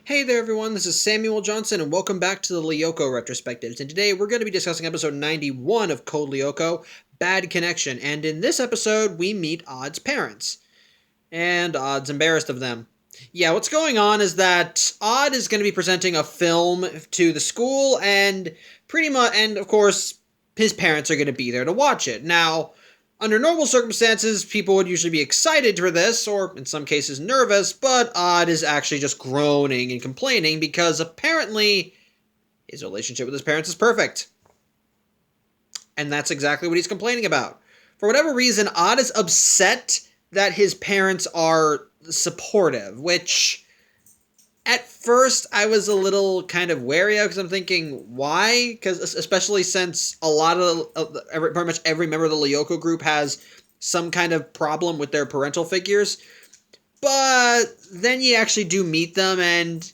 Hey there everyone, this is Samuel Johnson and welcome back to the Lyoko Retrospectives, and today we're going to be discussing episode 91 of Code Lyoko, Bad Connection, and in this episode we meet Odd's parents. And Odd's embarrassed of them. Yeah, what's going on is that Odd is going to be presenting a film to the school, and of course, his parents are going to be there to watch it. Now, under normal circumstances, people would usually be excited for this, or in some cases nervous, but Odd is actually just groaning and complaining because apparently his relationship with his parents is perfect. And that's exactly what he's complaining about. For whatever reason, Odd is upset that his parents are supportive, which at first I was a little kind of wary of because I'm thinking, why? Because especially since a lot of pretty much every member of the Lyoko group has some kind of problem with their parental figures. But then you actually do meet them, and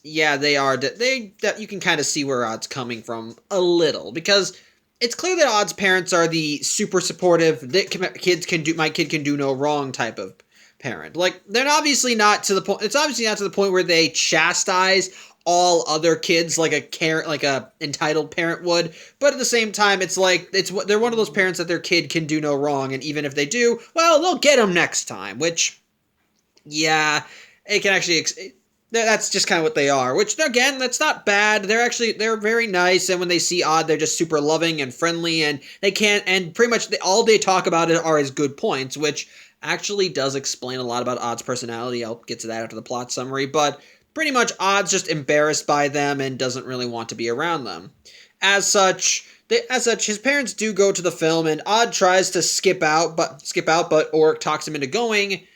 yeah, you can kind of see where Odd's coming from a little, because it's clear that Odd's parents are the super supportive, my kid can do no wrong type of parent. Like, they're obviously not to the point, it's obviously not to the point where they chastise all other kids like a entitled parent would, but at the same time, they're one of those parents that their kid can do no wrong, and even if they do, well, they'll get them next time, which, yeah, it can actually, that's just kind of what they are, which, again, that's not bad. They're very nice, and when they see Odd, they're just super loving and friendly, and pretty much all they talk about are his good points, which actually does explain a lot about Odd's personality. I'll get to that after the plot summary, but pretty much Odd's just embarrassed by them and doesn't really want to be around them. As such, his parents do go to the film, and Odd tries to skip out, but Oric talks him into going.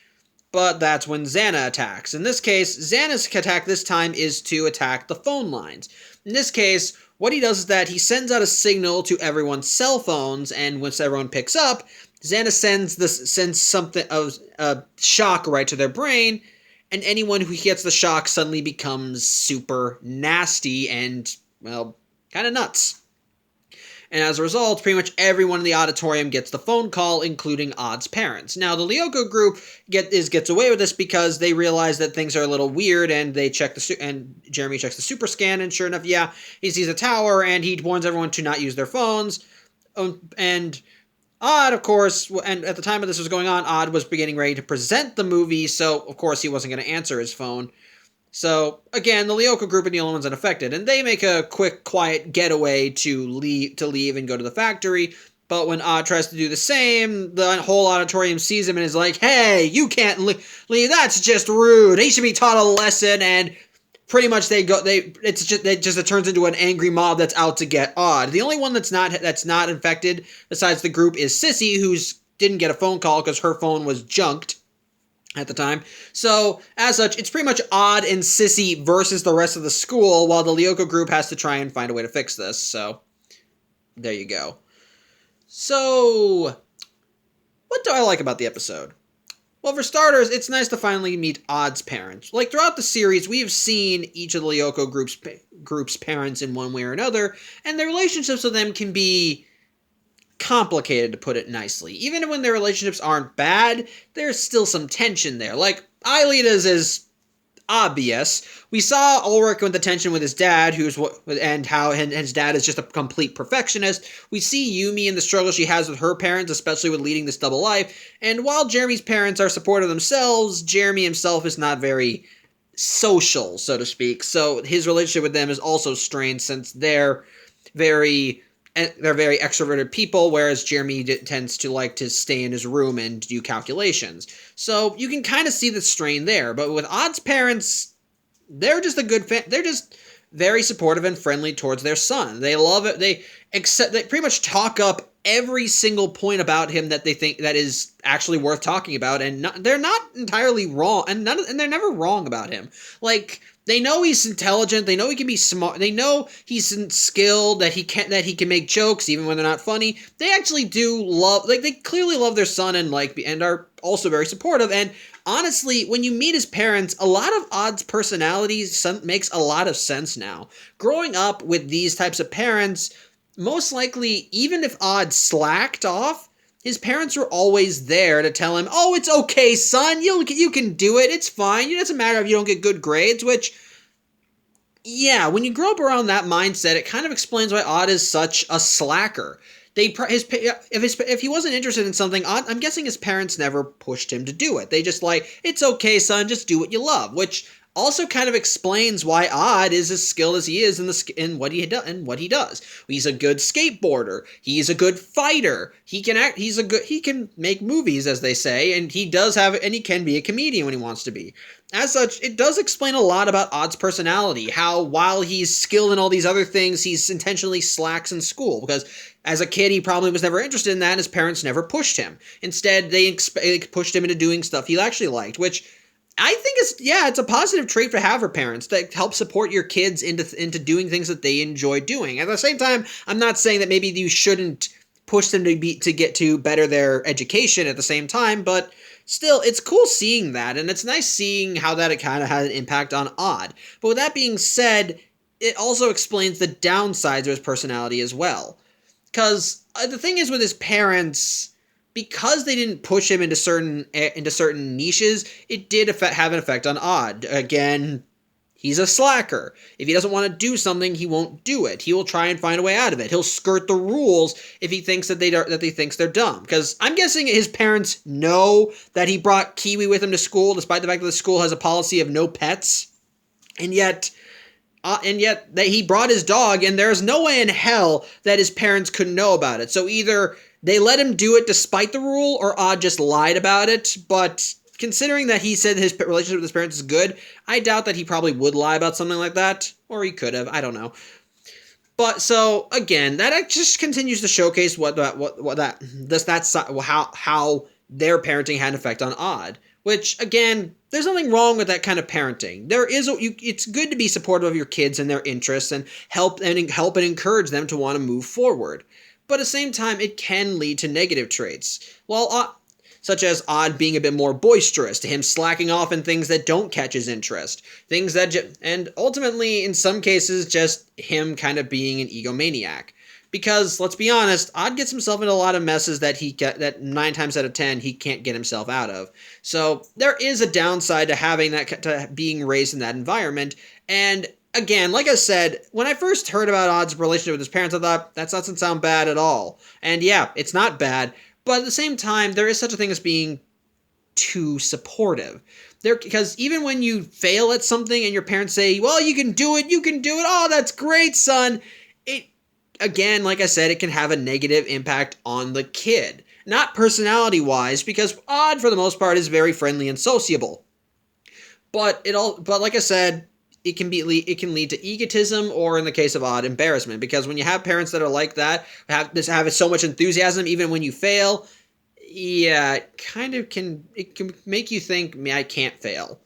But that's when Xana attacks. In this case, Xana's attack this time is to attack the phone lines. In this case, what he does is that he sends out a signal to everyone's cell phones, and once everyone picks up, Xana sends something of a shock right to their brain, and anyone who gets the shock suddenly becomes super nasty and, well, kind of nuts. And as a result, pretty much everyone in the auditorium gets the phone call, including Odd's parents. Now, the Lyoko group gets away with this because they realize that things are a little weird, and and Jeremy checks the super scan, and sure enough, yeah, he sees a tower, and he warns everyone to not use their phones. And Odd, of course, and at the time of this was going on, Odd was getting ready to present the movie, so of course he wasn't going to answer his phone. So, again, the Lyoko group are the only ones unaffected, and they make a quick, quiet getaway to leave and go to the factory, but when Odd tries to do the same, the whole auditorium sees him and is like, hey, you can't leave, that's just rude, he should be taught a lesson, and pretty much it turns into an angry mob that's out to get Odd. The only one that's not infected, besides the group, is Sissy, who didn't get a phone call because her phone was junked at the time. So, as such, it's pretty much Odd and Sissy versus the rest of the school, while the Lyoko group has to try and find a way to fix this. So, there you go. So, what do I like about the episode? Well, for starters, it's nice to finally meet Odd's parents. Like, throughout the series, we have seen each of the Lyoko group's parents in one way or another, and their relationships with them can be complicated, to put it nicely. Even when their relationships aren't bad, there's still some tension there. Like, Aelita's is obvious. We saw Ulrich with the tension with his dad, and his dad is just a complete perfectionist. We see Yumi and the struggle she has with her parents, especially with leading this double life. And while Jeremy's parents are supportive themselves, Jeremy himself is not very social, so to speak. So his relationship with them is also strained, since they're very extroverted people, whereas Jeremy tends to like to stay in his room and do calculations. So you can kind of see the strain there. But with Odd's parents, they're just they're just very supportive and friendly towards their son. They love it. They pretty much talk up every single point about him that they think that is actually worth talking about, and they're not entirely wrong, and they're never wrong about him. Like, they know he's intelligent, they know he can be smart, they know he's skilled, that he can make jokes even when they're not funny. They actually do they clearly love their son and are also very supportive. And honestly, when you meet his parents, a lot of Odd's personality makes a lot of sense now. Growing up with these types of parents, most likely, even if Odd slacked off, his parents were always there to tell him, oh, it's okay, son, you can do it, it's fine, it doesn't matter if you don't get good grades, which, Yeah, when you grow up around that mindset, it kind of explains why Odd is such a slacker. If he wasn't interested in something, I'm guessing his parents never pushed him to do it. They just like, it's okay, son, just do what you love, which also kind of explains why Odd is as skilled as he is in what he does. He's a good skateboarder. He's a good fighter. He can act. He can make movies, as they say, and he can be a comedian when he wants to be. As such, it does explain a lot about Odd's personality, how while he's skilled in all these other things, he's intentionally slacks in school, because as a kid, he probably was never interested in that, and his parents never pushed him. Instead, they pushed him into doing stuff he actually liked, which I think it's a positive trait to have for parents that help support your kids into doing things that they enjoy doing. At the same time, I'm not saying that maybe you shouldn't push them to get to better their education at the same time, but still, it's cool seeing that, and it's nice seeing how that it kind of had an impact on Odd. But with that being said, it also explains the downsides of his personality as well. Because the thing is with his parents, because they didn't push him into certain niches, it did have an effect on Odd. Again, he's a slacker. If he doesn't want to do something, he won't do it. He will try and find a way out of it. He'll skirt the rules if he thinks that they thinks they're dumb. Because I'm guessing his parents know that he brought Kiwi with him to school, despite the fact that the school has a policy of no pets, and yet that he brought his dog, and there's no way in hell that his parents could know about it. So either they let him do it despite the rule, or Odd just lied about it. But considering that he said his relationship with his parents is good, I doubt that he probably would lie about something like that. Or he could have, I don't know. But so again, that just continues to showcase how their parenting had an effect on Odd. Which again, there's nothing wrong with that kind of parenting. It's good to be supportive of your kids and their interests and help and encourage them to want to move forward. But at the same time, it can lead to negative traits. Such as Odd being a bit more boisterous, to him slacking off in things that don't catch his interest, and ultimately, in some cases, just him kind of being an egomaniac. Because, let's be honest, Odd gets himself into a lot of messes that 9 times out of 10 he can't get himself out of. So, there is a downside to being raised in that environment, and again, like I said, when I first heard about Odd's relationship with his parents, I thought, that doesn't sound bad at all. And yeah, it's not bad, but at the same time, there is such a thing as being too supportive. Because even when you fail at something and your parents say, well, you can do it, oh, that's great, son, again, like I said, it can have a negative impact on the kid. Not personality-wise, because Odd, for the most part, is very friendly and sociable. But like I said, it can lead to egotism, or in the case of Odd, embarrassment. Because when you have parents that are like that, have so much enthusiasm, even when you fail, yeah, it can make you think, I can't fail.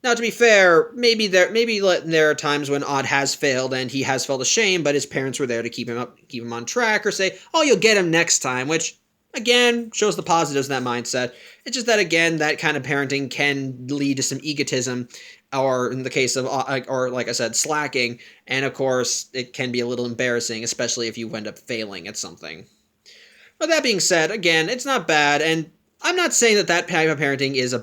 Now, to be fair, maybe there are times when Odd has failed and he has felt ashamed, but his parents were there to keep him on track, or say, "Oh, you'll get him next time," which again shows the positives in that mindset. It's just that again, that kind of parenting can lead to some egotism, or in the case of, or like I said, slacking, and of course, it can be a little embarrassing, especially if you end up failing at something. But that being said, again, it's not bad, and I'm not saying that type of parenting is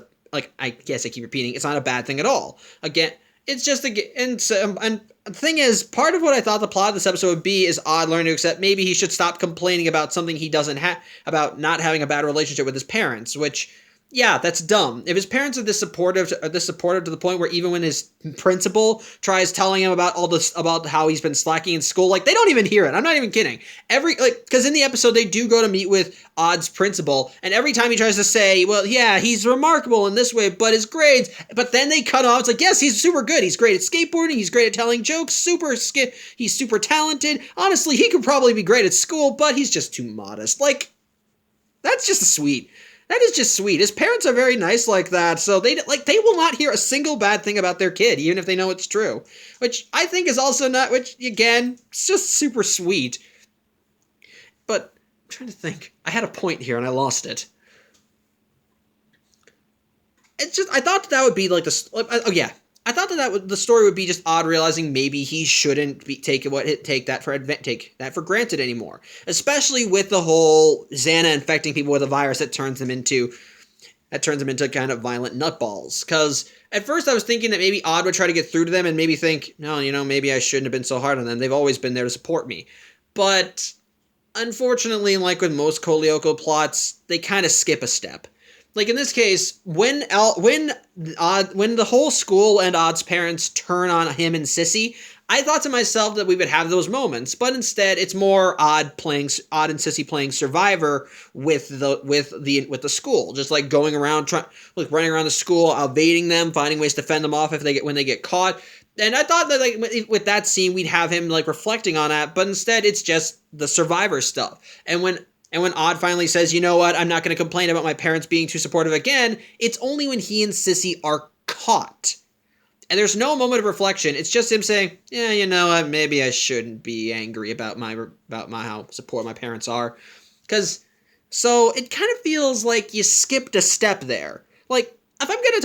I guess I keep repeating, it's not a bad thing at all. Again, it's just and the thing is, part of what I thought the plot of this episode would be is Odd learning to accept maybe he should stop complaining about something he doesn't have, about not having a bad relationship with his parents, which, yeah, that's dumb. If his parents are this supportive to the point where even when his principal tries telling him about about how he's been slacking in school, like, they don't even hear it. I'm not even kidding. Because in the episode, they do go to meet with Odd's principal, and every time he tries to say, well, yeah, he's remarkable in this way, but his grades, but then they cut off. It's like, yes, he's super good. He's great at skateboarding. He's great at telling jokes. He's super talented. Honestly, he could probably be great at school, but he's just too modest. Like, that's just sweet. That is just sweet. His parents are very nice like that, so they will not hear a single bad thing about their kid, even if they know it's true. Which I think is also which again, it's just super sweet. But I'm trying to think. I had a point here and I lost it. It's just, I thought that would be like I thought that the story would be just Odd realizing maybe he shouldn't take that for granted anymore, especially with the whole Xana infecting people with a virus that turns them into that turns them into kind of violent nutballs. Because at first I was thinking that maybe Odd would try to get through to them and maybe think, no, maybe I shouldn't have been so hard on them. They've always been there to support me. But unfortunately, like with most Code Lyoko plots, they kind of skip a step. Like in this case, when the whole school and Odd's parents turn on him and Sissy, I thought to myself that we would have those moments, but instead it's more Odd and Sissy playing Survivor with the school, just like going around running around the school, evading them, finding ways to fend them off when they get caught. And I thought that like with that scene we'd have him like reflecting on that, but instead it's just the Survivor stuff. And when Odd finally says, you know what, I'm not going to complain about my parents being too supportive again, it's only when he and Sissy are caught. And there's no moment of reflection. It's just him saying, yeah, you know what, maybe I shouldn't be angry about how supportive my parents are. So it kind of feels like you skipped a step there. Like, if I'm going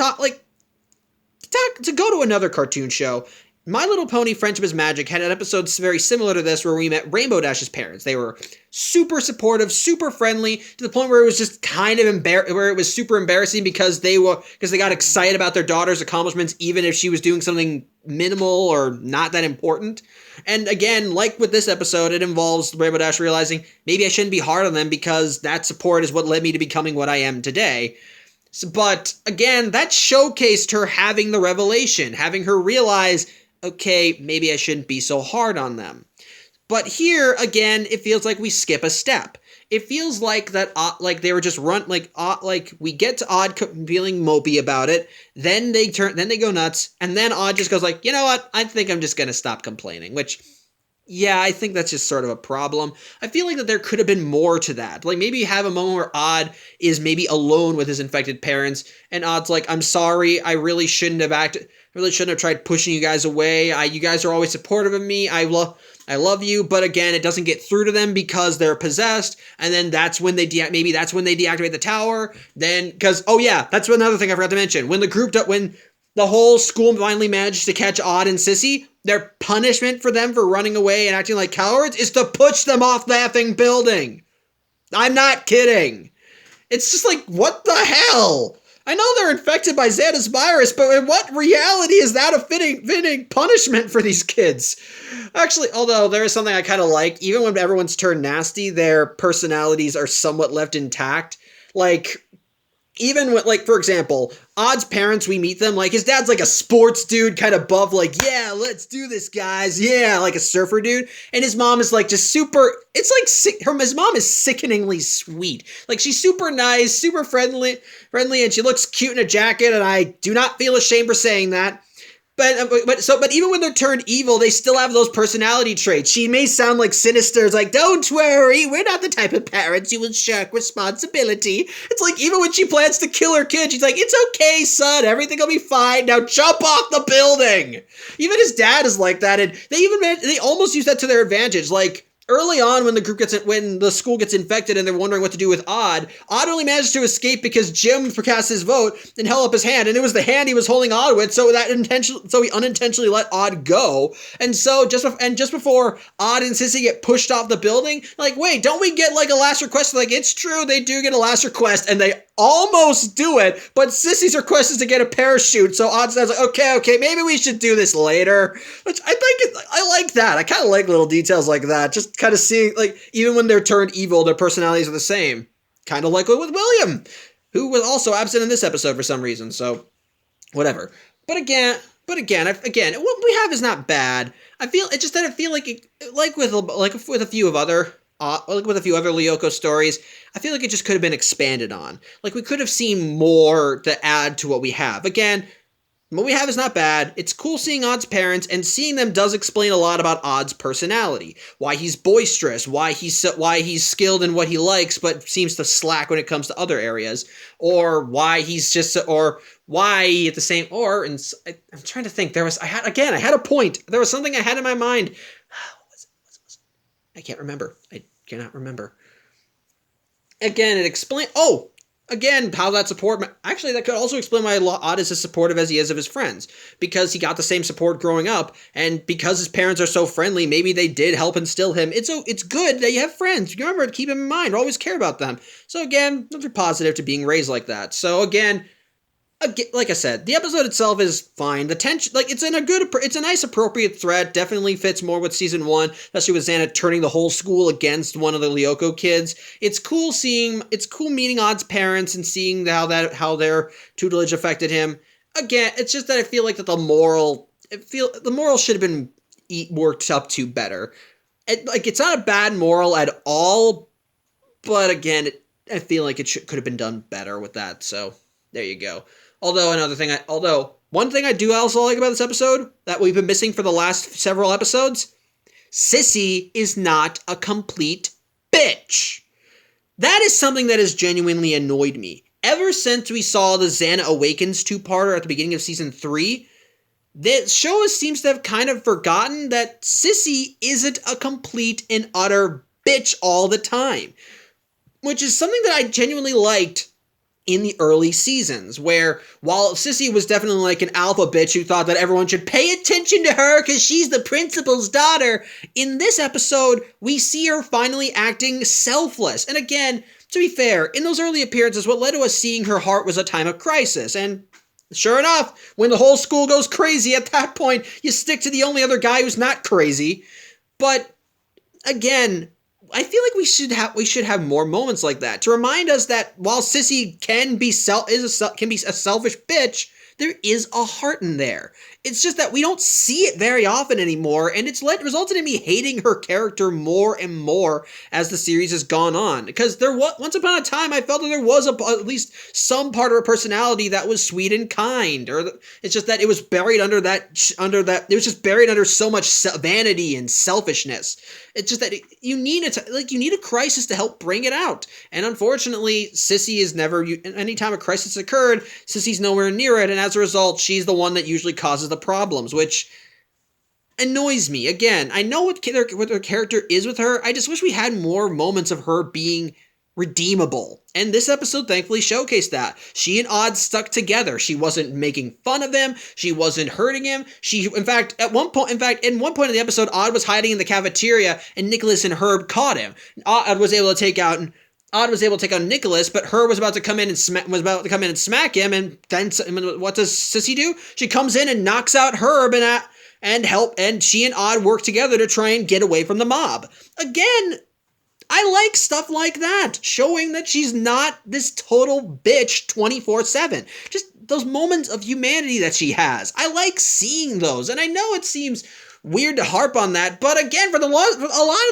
to go to another cartoon show, My Little Pony Friendship is Magic had an episode very similar to this where we met Rainbow Dash's parents. They were super supportive, super friendly, to the point where it was just kind of where it was super embarrassing because they got excited about their daughter's accomplishments even if she was doing something minimal or not that important. And again, like with this episode, it involves Rainbow Dash realizing maybe I shouldn't be hard on them because that support is what led me to becoming what I am today. But again, that showcased her having the revelation, having her realize, okay, maybe I shouldn't be so hard on them. But here, again, it feels like we skip a step. It feels like that, like they were just like we get to Odd feeling mopey about it, then they go nuts, and then Odd just goes like, you know what, I think I'm just gonna stop complaining, which, yeah, I think that's just sort of a problem. I feel like that there could have been more to that. Like maybe you have a moment where Odd is maybe alone with his infected parents, and Odd's like, I'm sorry, I really shouldn't have tried pushing you guys away. You guys are always supportive of me. I love you, but again, it doesn't get through to them because they're possessed, and then that's when they deactivate the tower. Then, because that's another thing I forgot to mention. When the whole school finally managed to catch Odd and Sissy, their punishment for them for running away and acting like cowards is to push them off the effing building. I'm not kidding. It's just like, what the hell? I know they're infected by Xana's virus, but in what reality is that a fitting punishment for these kids? Actually, although there is something I kind of like, even when everyone's turned nasty, their personalities are somewhat left intact. Like, even when, like, for example, Odd's parents, we meet them, like, his dad's like a sports dude, kind of buff, like, yeah, let's do this, guys, yeah, like a surfer dude, and his mom is, like, just super, it's like, his mom is sickeningly sweet, like, she's super nice, super friendly, and she looks cute in a jacket, and I do not feel ashamed for saying that. But even when they're turned evil, they still have those personality traits. She may sound like sinister. It's like, don't worry, we're not the type of parents who will shirk responsibility. It's like, even when she plans to kill her kid, she's like, it's okay, son, everything will be fine. Now jump off the building. Even his dad is like that, and they almost use that to their advantage. Like, early on, when the school gets infected and they're wondering what to do with Odd only managed to escape because Jim cast his vote and held up his hand, and it was the hand he was holding Odd with, so he unintentionally let Odd go. And so just before Odd and Sissy get pushed off the building, like, wait, don't we get like a last request? Like, it's true, they do get a last request, and they almost do it, but Sissy's request is to get a parachute, so Odd says, like, okay, maybe we should do this later. Which I like that. I kind of like little details like that. Just kind of seeing, like, even when they're turned evil, their personalities are the same. Kind of like with William, who was also absent in this episode for some reason, so whatever. But again, what we have is not bad. I feel like with a few other Lyoko stories, I feel like it just could have been expanded on. Like, we could have seen more to add to what we have. Again, what we have is not bad. It's cool seeing Odd's parents, and seeing them does explain a lot about Odd's personality. Why he's boisterous, why he's skilled in what he likes, but seems to slack when it comes to other areas, or why he's just, or why at the same, or, and I'm trying to think, I had a point. There was something I had in my mind. I can't remember. I cannot remember. Again, it explains, again, how that support... Actually, that could also explain why Odd is as supportive as he is of his friends. Because he got the same support growing up, and because his parents are so friendly, maybe they did help instill him. It's good that you have friends. Remember to keep them in mind. Always care about them. So again, another positive to being raised like that. So again, like I said, the episode itself is fine. The tension, like, it's a nice appropriate threat. Definitely fits more with season 1, especially with Xana turning the whole school against one of the Lyoko kids. It's cool meeting Odd's parents and seeing how their tutelage affected him. Again, it's just that I feel like that the moral should have been worked up to better. It's not a bad moral at all, but again, I feel like it could have been done better with that. So there you go. Although one thing I do also like about this episode that we've been missing for the last several episodes, Sissy is not a complete bitch. That is something that has genuinely annoyed me. Ever since we saw the Xana Awakens 2-parter at the beginning of season 3, the show seems to have kind of forgotten that Sissy isn't a complete and utter bitch all the time. Which is something that I genuinely liked in the early seasons, where while Sissy was definitely like an alpha bitch who thought that everyone should pay attention to her because she's the principal's daughter, in this episode, we see her finally acting selfless. And again, to be fair, in those early appearances, what led to us seeing her heart was a time of crisis. And sure enough, when the whole school goes crazy, at that point, you stick to the only other guy who's not crazy. But again, I feel like we should have more moments like that to remind us that while Sissy can be a selfish bitch, there is a heart in there. It's just that we don't see it very often anymore, and it's resulted in me hating her character more and more as the series has gone on. Because once upon a time, I felt that there was at least some part of her personality that was sweet and kind. It's just that it was buried under so much vanity and selfishness. It's just that you need a crisis to help bring it out. And unfortunately, Sissy is never. Anytime a crisis occurred, Sissy's nowhere near it, and as a result, she's the one that usually causes the problems, which annoys me. Again, I know what her character is with her. I just wish we had more moments of her being redeemable. And this episode thankfully showcased that. She and Odd stuck together. She wasn't making fun of him. She wasn't hurting him. In fact, in one point in the episode, Odd was hiding in the cafeteria and Nicholas and Herb caught him. Odd was able to take out Nicholas, but Herb was about to come in and smack him, and then what does Sissy do? She comes in and knocks out Herb and she and Odd work together to try and get away from the mob. Again, I like stuff like that, showing that she's not this total bitch 24/7. Just those moments of humanity that she has. I like seeing those, and I know it seems weird to harp on that, but again, for a lot of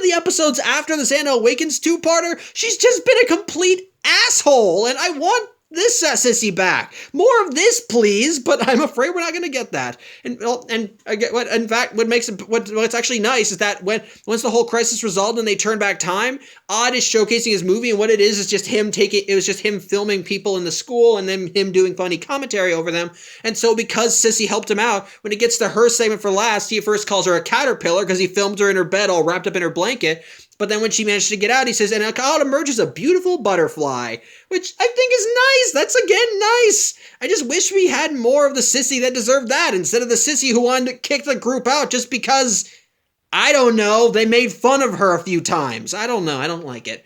the episodes after the Xana Awakens 2-parter, she's just been a complete asshole, and I want this Sissy back. More of this, please, but I'm afraid we're not going to get that. What's actually nice is that once the whole crisis resolved and they turn back time, Odd is showcasing his movie, and what it is just him filming people in the school and then him doing funny commentary over them. And so because Sissy helped him out, when it gets to her segment for last, he first calls her a caterpillar because he filmed her in her bed all wrapped up in her blanket. But then when she managed to get out, he says, and out emerges a beautiful butterfly, which I think is nice. That's, again, nice. I just wish we had more of the Sissy that deserved that instead of the Sissy who wanted to kick the group out just because, I don't know, they made fun of her a few times. I don't know. I don't like it.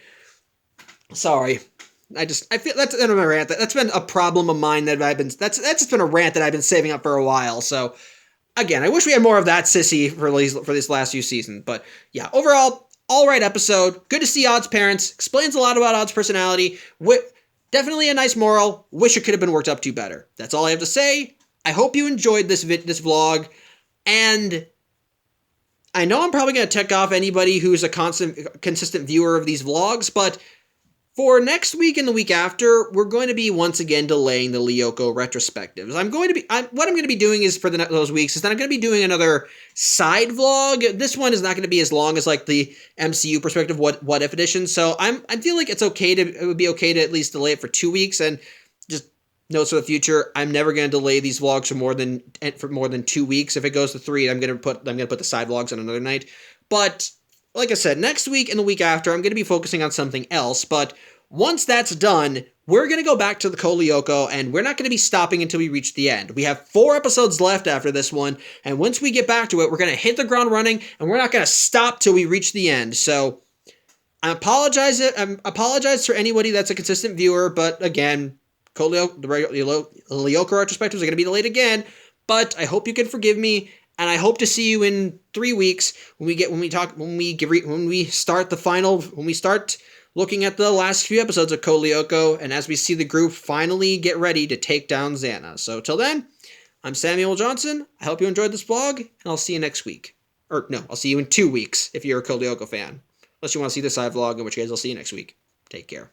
Sorry. I feel that's been a rant. That's been a problem of mine that's just been a rant that I've been saving up for a while. So, again, I wish we had more of that Sissy for these last few seasons. But, yeah, overall, all right episode. Good to see Odd's parents. Explains a lot about Odd's personality. Definitely a nice moral. Wish it could have been worked up to better. That's all I have to say. I hope you enjoyed this vlog. And I know I'm probably going to tick off anybody who's a consistent viewer of these vlogs, but for next week and the week after, we're going to be once again delaying the Lyoko retrospectives. What I'm going to be doing is for those weeks is that I'm going to be doing another side vlog. This one is not going to be as long as like the MCU perspective what if edition. So I feel like it would be okay to at least delay it for 2 weeks. And just notes for the future, I'm never going to delay these vlogs for more than 2 weeks. If it goes to 3, I'm going to put the side vlogs on another night. But like I said, next week and the week after, I'm going to be focusing on something else, but once that's done, we're going to go back to the Code Lyoko, and we're not going to be stopping until we reach the end. We have 4 episodes left after this one, and once we get back to it, we're going to hit the ground running, and we're not going to stop till we reach the end. So I apologize for anybody that's a consistent viewer, but again, the Lyoko retrospectives are going to be delayed again, but I hope you can forgive me, and I hope to see you in 3 weeks when we start looking at the last few episodes of Code Lyoko, and as we see the group finally get ready to take down Xana. So till then, I'm Samuel Johnson. I hope you enjoyed this vlog, and I'll see you next week. Or no, I'll see you in 2 weeks if you're a Code Lyoko fan. Unless you want to see the side vlog, in which case I'll see you next week. Take care.